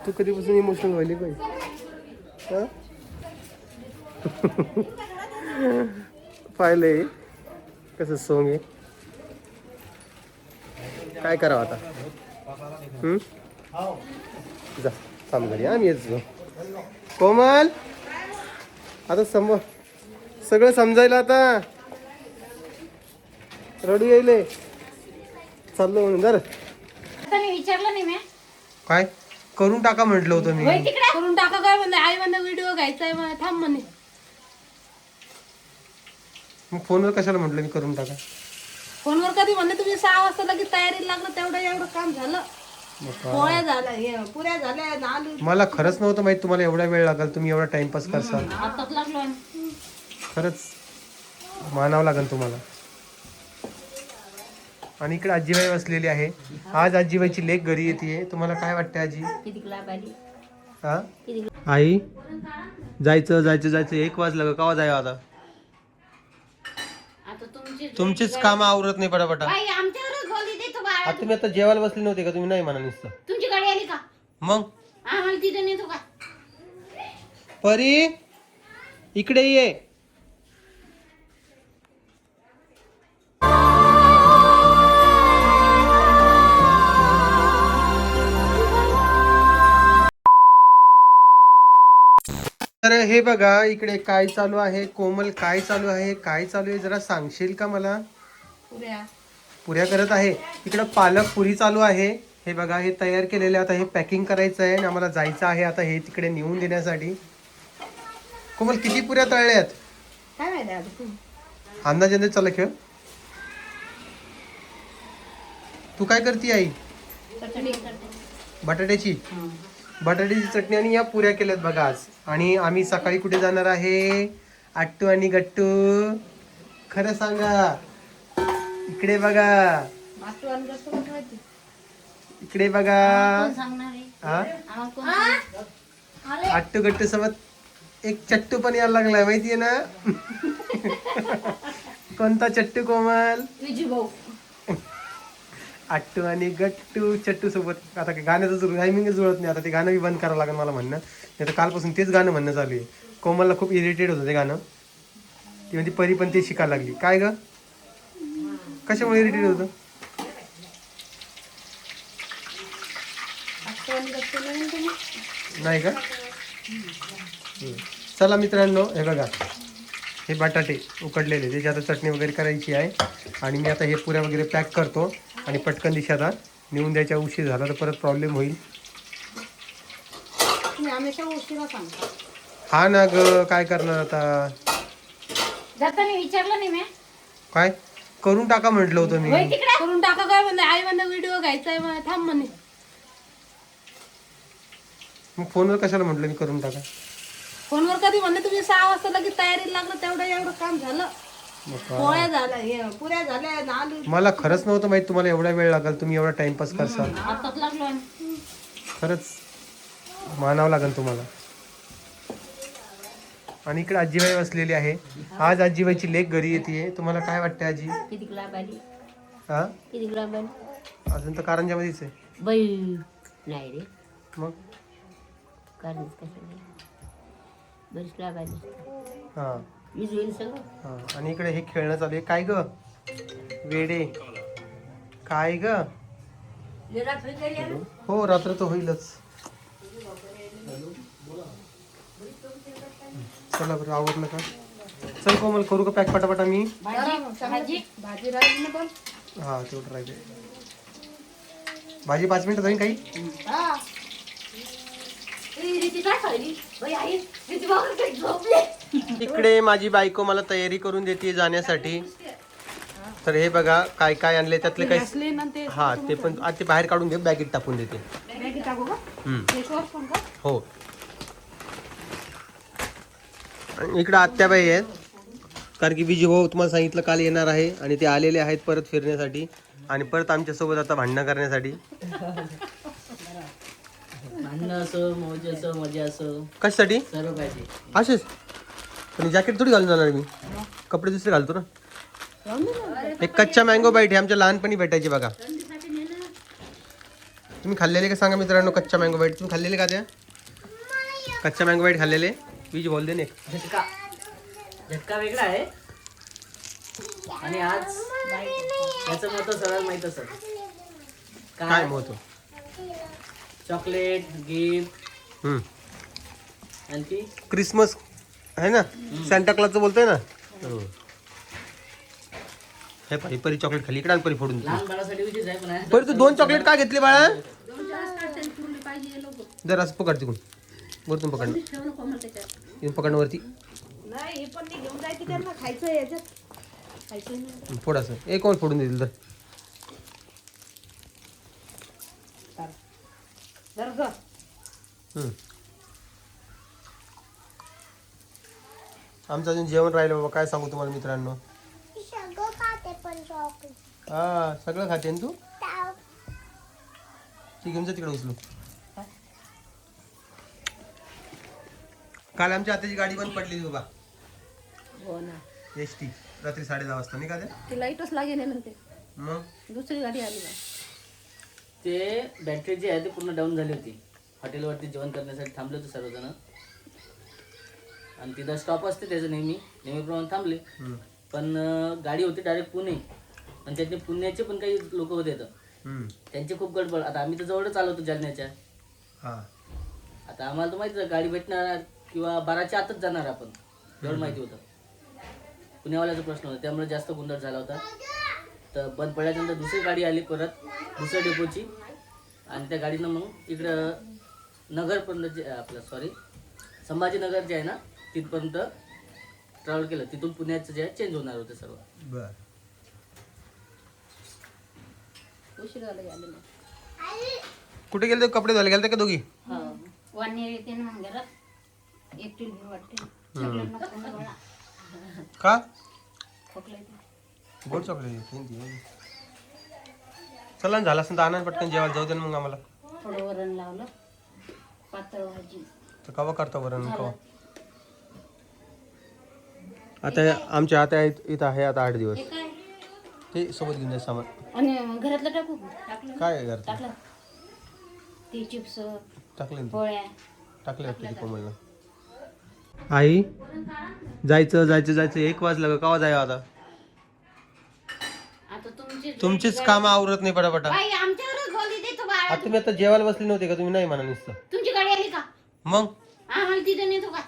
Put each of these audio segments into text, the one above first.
तू कधीपासून इमोशनल व्हायली बाई? पाहिलंय कसं सोंग आहे. काय करावं आता? जा थांब घरी आम्ही येतो. कोमल आता सगळं समजायला आता रडू येईल. चाललो म्हणून जर विचारलं नाही मी काय करून टाका म्हटलं होतं मी. करून टाका काय म्हणलं? आई म्हणलं व्हिडिओ घ्यायचाय थांब म्हणे. मग फोनवर कशाला म्हटलं मी करून टाका? फोनवर कधी म्हणले तुम्ही 6 वाजता लगेच तयारीला लागलं, एवढं काम झालं. पोळ्या झाल्या, पुऱ्या झाल्या, आलू. मला खरंच नव्हतं माहित तुम्हाला एवढा वेळ लागेल, तुम्ही एवढा टाइमपास करसाल. आताच लागलो. खरंच मानावं लागेल तुम्हाला. आणि इकडे आजीबाई बसलेली आहे. आज आजीबाईची लेक घरी येते. तुम्हाला काय वाटतं आजी? हा आई जायचं 1 वाजलं. का जाय आता? तुमचेच काम आवरत नाही पटापटा. आता तुम्ही आता जेवायला बसले नव्हते का? तुम्ही नाही म्हणा नुसतं. तुमची गाडी आली का? मग आम्हाला तिथे नेतो का? परी इकडे ये. तर हे बघा इकडे काय चालू आहे. कोमल काय चालू आहे जरा सांगशील का मला? पुऱ्या करत आहे. इकडं पालक पुरी चालू आहे. हे बघा हे तयार केलेले. आता हे पॅकिंग करायचं आहे आणि आम्हाला जायचं आहे आता हे तिकडे नेऊन देण्यासाठी. कोमल किती पुऱ्या तळल्यात? काय माहिती अंदाजे चला खेळ. तू काय करते आई? बटाट्याची चटणी आणि या पुऱ्या केल्यात बघा आज. आणि आम्ही सकाळी कुठे जाणार आहे? आट्टू आणि गट्टू खरं सांगा. इकडे बघा, इकडे बघा. आट्टू गट्टू सोबत एक चट्टू पण यायला लागलाय माहितीये ना? कोणता चट्टू कोमल? आट्टू आणि गट्टू चट्टू सोबत. आता गाण्याचं टायमिंग जुळत नाही. आता ते गाणं बी बंद करावं लागेल मला म्हणणं. नाही तर कालपासून तेच गाणं म्हणणं चालू आहे. कोमलला खूप इरिटेट होतं ते गाणं. ती म्हणजे परी पण ते शिकायला लागली. काय ग कशामुळे इरिटेट होतं? नाही का? चला मित्रांनो हे बघा हे बटाटे उकडलेले त्याची आता चटणी वगैरे करायची आहे. आणि मी आता हे पुऱ्या वगैरे पॅक करतो आणि पटकन दिशाला नेऊन द्यायच्या. उशीर झाला तर परत प्रॉब्लेम होईल. हा ना ग काय करणार आता? विचारलं नाही मी काय करून टाका म्हटलं होतं मी. करून टाका काय म्हणलं? आई म्हणलं व्हिडिओ घ्यायचाय थांब म्हणे. मग फोनवर कशाला म्हटलं मी करून टाका? फोनवर कधी म्हणले तुम्ही 6 वाजता लगेच तयारीला लागलं, एवढं काम झालं. पोळ्या झाल्या, पुऱ्या झाल्या, आलू. मला खरंच नव्हतं माहित तुम्हाला एवढा वेळ लागेल, तुम्ही एवढा टाइमपास करसाल. आताच लागलो. खरंच मानावं लागेल तुम्हाला. आणि इकडे आजीबाई बसलेली आहे. आज आजीबाईची लेक घरी येते. तुम्हाला काय वाटतं आजी? हा अजून तर कारंजामध्येच आहे. नाही रे मग हा. आणि इकडे हे खेळणं चालू आहे. काय ग वेडे काय ग? हो रात्र तर होईलच. चला बरं आवडलं का? चल कोमल करू का पॅक पटापटा मी? भाजी राहिली ना पण. हा तेवढं राहिले. भाजी 5 मिनिटं जाईल काही. इकडे माझी बायको मला तयारी करून देते जाण्यासाठी. तर हे बघा काय काय आणले त्यातले काही. हा ते पण ते बाहेर काढून घे बॅगेत टाकून देते. हो इकडे आत्याबाई आहेत. कारण की विजू भाऊ तुम्हाला सांगितलं काल येणार आहे आणि ते आलेले आहेत परत फिरण्यासाठी आणि परत आमच्यासोबत आता भांडणं करण्यासाठी. कशासाठी? असेच पण जॅकेट थोडी घालून जाणार मी. कपडे दुसरे घालतो ना. एक कच्चा मँगो बाईट हे आमच्या लहानपणी भेटायचे बघा. तुम्ही खाल्लेले का सांगा मित्रांनो कच्चा मँगो बाईट तुम्ही खाल्लेले का त्या कच्चा मँगो बाईट खाल्लेले बीज बोल दे ने झटका वेगळा आहे आणि आज याचं महत्व सगळ्यांना माहित असेल काय महत्व चॉकलेट गिफ्ट आणखी क्रिसमस आहे ना सॅन्टा क्लॉजचं बोलतोय ना हे परी परी चॉकलेट खाली इकडे परी फोडून लहान बाळासाठी विशेष आहे पण आहे. परी तू 2 चॉकलेट का घेतली बाळा पाहिजे लोक जर असं पकड तिकडून वरतून पकडणं ठेव नको मला त्याच्यात येऊन पकडणं वरती नाही हे पण नाही घेऊन जायचं त्यांना खायचं याच्यात खायचं नाही फोड असं एक कोण फोडून देतील तर जर ग आमचं अजून जेवण राहिलं बाबा काय सांगू तुम्हाला मित्रांनो हा सगळं खाते ना तू ती घेऊन जा तिकडे उचलू काल आमच्या आत्याची गाडी पण पडली बाबा हो ना एसटी रात्री 10:30 वाजता नाही का ती लाईटच लागेल ना ते मग दुसरी गाडी आली ना ते बॅटरी जी आहे ती पूर्ण डाऊन झाली होती हॉटेलवरती जेवण करण्यासाठी थांबले होते सर्वजण आणि तिथं स्टॉप असते त्याचं नेहमीप्रमाणे थांबले पण गाडी होती डायरेक्ट पुणे आणि त्यातले पुण्याचे पण काही लोक होते त्यांची खूप गडबड आता आम्ही तर जवळच आलो होतो जालन्याच्या आता आम्हाला तर माहिती आहे गाडी भेटणार किंवा 12च्या आतच जाणार आपण एवढं माहिती होतं पुण्यावाल्याचा प्रश्न होता त्यामुळे जास्त गोंधळ झाला होता तर बंद पडल्यानंतर दुसरी गाडी आली परत दुसऱ्या डेपोची आणि त्या गाडीनं मग इकडं नगरपर्यंत जे आपलं संभाजीनगर जे आहे ना तिथपर्यंत ट्रॅव्हल केलं तिथून पुण्याचं जे आहे चेंज होणार होते सर्व बर उशीर झाला आले ना कुठे गेले कपडे धुवायला गेलते का दोघी वाणी येते ना मग घरात एकटील घेऊ वाटते चॉकलेट नको ना बाळा. का खोकला येते. गोड चॉकलेट चला ना झालं असं तर आणा पटकन जेवायला जाऊ दे ना मग आम्हाला थोडं वरण लावलं पातळ भाजी तर कवा करता वरण कवा आता आमच्या आता इथं आहे आता 8 दिवस हे काय ते सोबत घेऊन जायचं सामान आणि घरातलं टाकू टाकलं काय करतो टाकलं ते चिप्स टाकले ना पोळ्या टाकले वाटतं ती कोमलला आई जायचं जायचं जायचं 1 वाजलं का कवा जायचं आता आता तुमचीच कामं आवरत नाही पटापटा बाई आमच्यावरच बोलली देतो बाळा आता तुम्ही आता जेवायला बसले नव्हते का तुम्ही नाही म्हणा नुसतं तुमची गाडी आली का मग आम्हाला तिथं नेतो का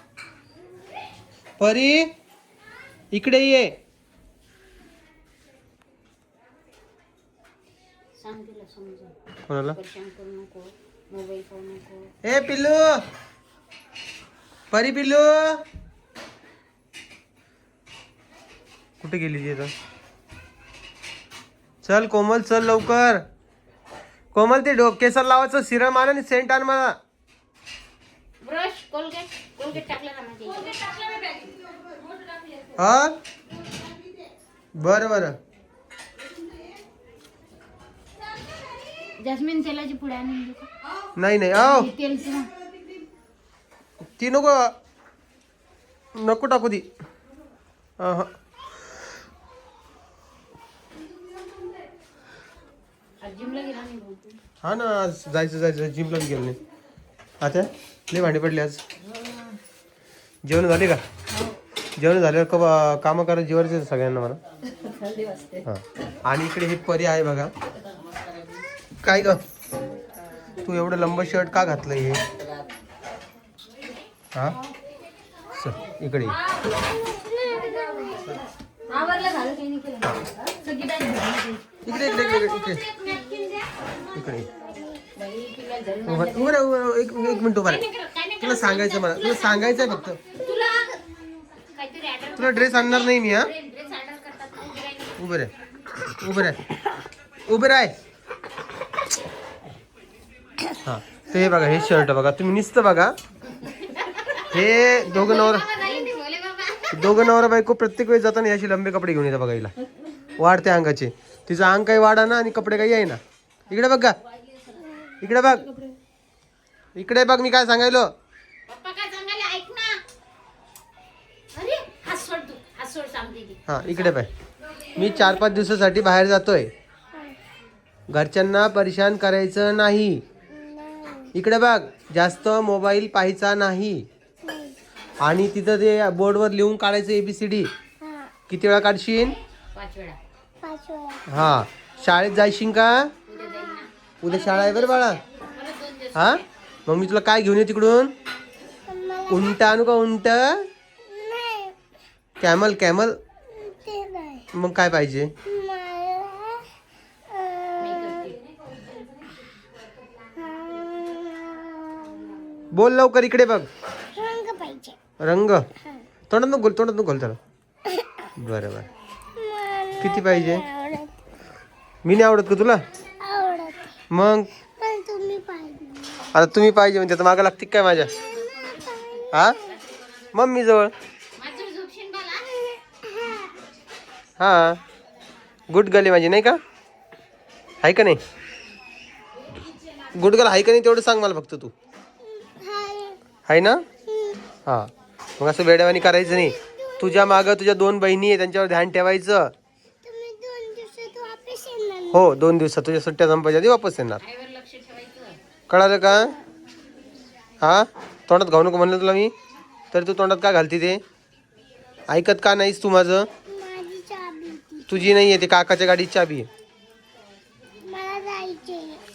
परी इकडे ये सांग तिला समजून कोणाला परेशान करू नको मोबाईल पाहू नको ए पिल्लू परी पिल्लू कुठे गेली ती आता चल कोमल चल लवकर कोमल ते केसाला लावायचं सिरम आण आणि सेंट आण मला ब्रश कोलगेट टाकलं ना माझ्या हा बरं बरं जास्मिन तेलाची पुड्या आणून देतो नाही नाही आओ तेल किंवा ती नको नको टाकू ती जिमला गेला नाही बोलतो हा ना आज जायचं जिमला गेलो नाही आता लय भांडी पडली आज जेवण झाले का जेवण झाल्यावर कामं करा जेवायचे सगळ्यांना मला हा आणि इकडे हे परी आहे बघा काय ग तू एवढं लंब शर्ट का घातलं हे हा चल इकडे ये. आवरलं झालं काही नाही केलं सगळी बॅग भरली. इकडे इकडे इकडे इकडे इकडे ये. बाई, तिला घरी उभं राहा, उभं राहा. एक मिनिट उभा राहा. तुला सांगायचं मला तुला सांगायचं आहे फक्त तुला काहीतरी ऑर्डर तुला ड्रेस आणणार नाही मी हा ड्रेस ऑर्डर करतात उभं राह उभं राह उभं राह हा ते हे बघा हे शर्ट बघा तुम्ही नुसतं बघा हे दोघं नवरा बायको प्रत्येक वेळेस जाताना याची लंबे कपडे घेऊन येतात बघा हिला वाढते अंगाचे तिचं अंग काही वाढा ना आणि कपडे काही आहे ना इकडे बघ का इकडे बघ इकडे बघ मी काय सांगायलो पप्पा काय सांगायला ऐक ना अरे हात सोड सांगते ती हा इकडे पाय मी 4-5 दिवसासाठी बाहेर जातोय घरच्यांना परेशान करायचं नाही इकडे बघ, जास्त मोबाईल पाहायचा नाही. आणि तिथं ते बोर्डवर लिहून काढायचं ABCD. किती वेळा काढशील? 5 वेळा. हा. शाळेत जायशील का? उद्या शाळा आहे बरं बाळा. हा, मग मी तुला काय घेऊन ये तिकडून? उंट आणू का? उंट? Camel camel. मग काय पाहिजे? बोल लवकर, इकडे बघ. रंग. तोंडात नको घोल, तोंडात नको घोल त्याला. बरं बरं. किती पाहिजे? मी नाही आवडत का तुला? मग आता तुम्ही पाहिजे म्हणते तर मागं लागते काय माझ्या? हा, मम्मी जवळ. माझ्यावर झोपशील बाळा? हा, गुड गर्ल आहे माझी, नाही का? आहे का नाही? गुड गर्ल आहे का नाही तेवढं सांग मला फक्त तू. आहे ना? हा, मग असं वेड्यावानी करायचं नाही. तुझ्या मागं तुझ्या 2 बहिणी आहे, त्यांच्यावर ध्यान ठेवायचं. हो, 2 दिवसात तुझ्या सुट्ट्या संपायच्या आधी वापस येणार. आईवर लक्ष ठेवायचं. कळालं का? हा, तोंडात घालू नको म्हणलं तुला मी, तर तू तोंडात का घालते ते? ऐकत का नाहीस तू माझं? तुझी नाही आहे, ते काकाच्या गाडीची चाबी आहे.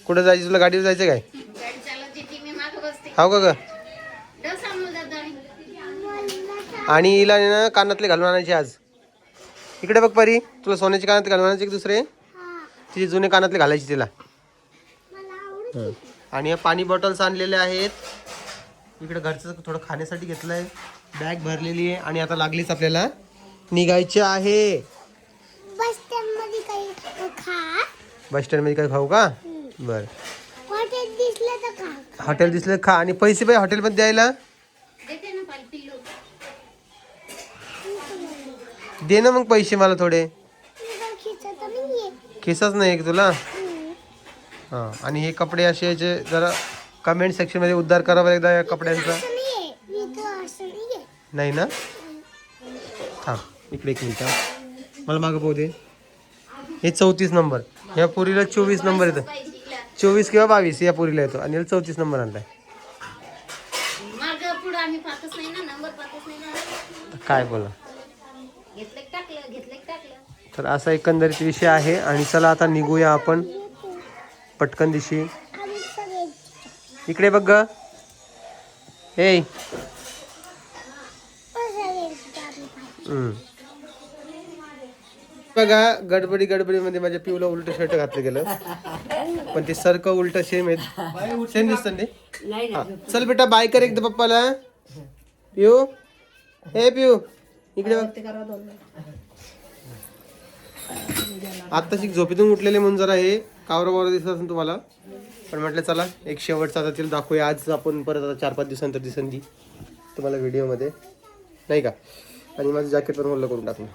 कुठं जायचं तुला? गाडीवर जायचं काय? गाडी चालवते ती, मी मागं बसते. हो का ग? डोस आणून जात आणि. आणि हिला ना कानातले घालून आणायचे आज. इकडे बघ परी, तुला सोन्याचे कानातले घालून आणायचे की दुसरे? तिचे जुने कानातले घालायचे तिला. आणि या पाणी बॉटल्स आणलेले आहेत. इकडे घरचं थोडं खाण्यासाठी घेतलंय. बॅग भरलेली आहे आणि आता लागलीच आपल्याला निघायचे आहे. बस स्टँड मध्ये काही खाऊ का? बर. हॉटेल दिसलं खा. आणि पैसे पाहिजे हॉटेलमध्ये द्यायला? देते ना पाल पिल्लू. दे ना मग पैसे मला थोडे. खिसाच नाही तुला? हां. आणि हे कपडे असे याचे जरा कमेंट सेक्शनमध्ये उद्धार करावा एकदा या कपड्यांचा. नाही ना? थांब इकडे 1 मिनिट. मला मागं पाहू दे. हे 34 नंबर. ह्या पुरीला 24 नंबर येतं. 24 किंवा 22 या पुरीला येतो. आणि याला 34 नंबर आणलाय. मागं पुढं आम्ही पाहतच नाही ना, नंबर पाहतच नाही ना. काय बोला. घेतलं की टाकलं. तर असा एकंदरीत विषय आहे. आणि चला आता निघूया आपण पटकन दिशी. इकडे बघ ग. हे बघा, गडबडीमध्ये माझ्या पिऊला उलट शर्ट घातलं गेलं. पण ते सारखं उलट सेम आहे. सेम दिसत नाही. चल बेटा बाय कर एकदा पप्पाला. पिऊ, हे पिऊ इकडे बघ. आत्ताशी झोपेतून उठलेले म्हणून जरा हे कावरा दिसत असेल तुम्हाला. पण म्हटलं चला एक शेवटचा आता तिला दाखवूया. आज आपण परत आता 4-5 दिवसांतर दिसंदी तुम्हाला व्हिडिओमध्ये, नाही का? आणि माझं जॅकेट पण ओलं करून टाकलं.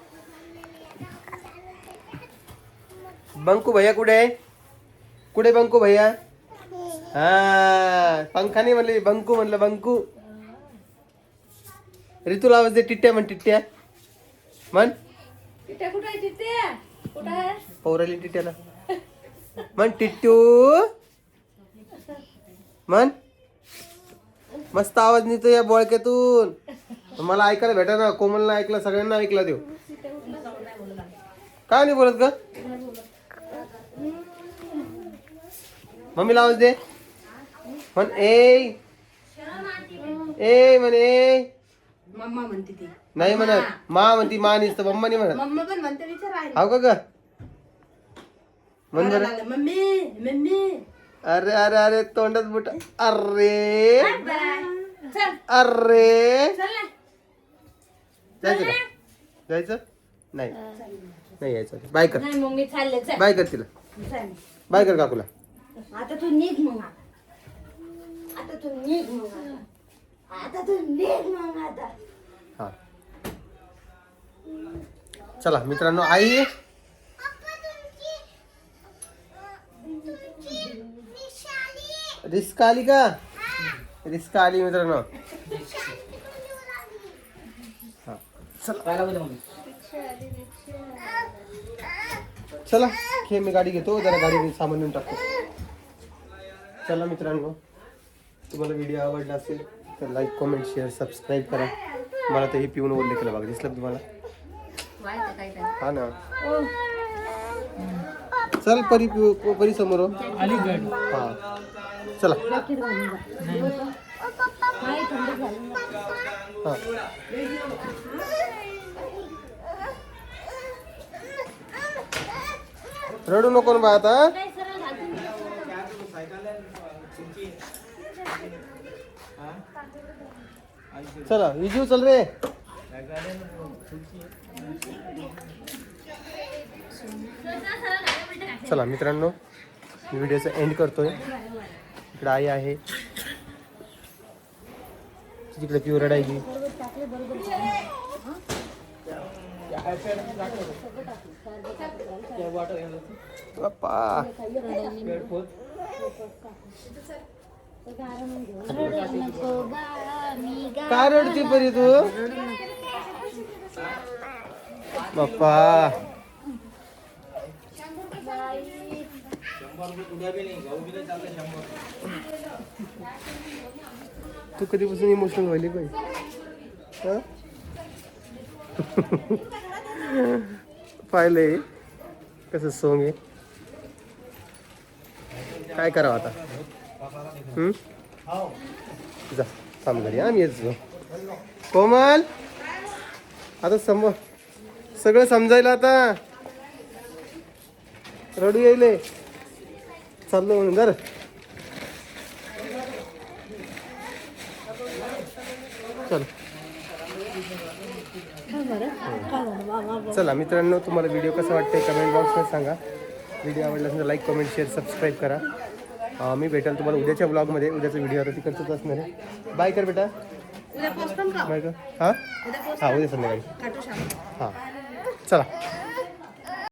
बंकू भैया कुठे आहे? कुठे बंकू भैया? हा, पंखा नाही म्हणले, बंकू म्हणलं. बंकू. ऋतूला आवाज दे. टिट्ट्या म्हण. टिट्ट्या म्हण. टिट्ट्या कुठं आहे? टिट्ट्या कुठं आहे? पौराली टिट्ट्याला म्हण. टिट्टू म्हण. मस्त आवाज निघतो या बोळक्यातून. मला ऐकायला भेटा ना. कोमलला ऐकला, सगळ्यांना ऐकला देऊ. काय नाही बोलत ग? मम्मीला आवाज दे. म्हण ए म्हण. ए मम्मा म्हणते ती. नाही म्हणत. मा म्हणती. मा निसतं मम्मा नाही म्हणत. मम्मा पण म्हणते, विचार. हाव का ग? म्हण बरं. मम्मी. अरे अरे अरे तोंडात बुट. अरे चल अरे चल ना. जायचं का? जायचं नाही. नाही यायचं. बाय कर. नाही मग मी चालले. चल बाय कर तिला. चल. बाय कर काकूला. आता तू निघ मग. आता तू निघ मग. हा चला मित्रांनो. आई रिस्क आली का? रिस्क आली मित्रांनो. हा चला मी गाडी घेतो. जरा गाडी सामान नेऊन टाकतो. चला मित्रांनो तुम्हाला व्हिडिओ आवडला असेल तर लाईक कमेंट शेअर सबस्क्राईब करा. मला ते हे पिऊन ओरले केलं बघा, दिसलं का तुम्हाला? हा ना. चल परी परी समोर हो. हा चला. हा रडू नको ना बा आता. चला विजू चल रे. चला मित्रांनो, व्हिडिओचा एंड करतोय. इकडे आई आहे, तिकडे पिऊ रडायची. बाप्पा काय रडती परी तू? बाप्पा तू कधीपासून इमोशनल व्हायली बाई? पाहिलंय कसं सोंग आहे. काय करावं आता? जा थांब घरी. आम्ही येतो. कोमल आता सगळं समजायला आता रडू येईल. चाललो म्हणून जर चल. चला मित्रांनो, तुम्हाला व्हिडिओ कसा वाटते कमेंट बॉक्समध्ये सांगा. व्हिडिओ आवडला असेल तर लाईक कमेंट शेअर सबस्क्राईब करा. मी भेटेल तुम्हाला उद्याच्या ब्लॉगमध्ये. उद्याचा व्हिडिओ आता तिकडचंच असणार आहे. बाय कर बेटा. बाय कर. हां हां उद्या संध्याकाळी. हां चला.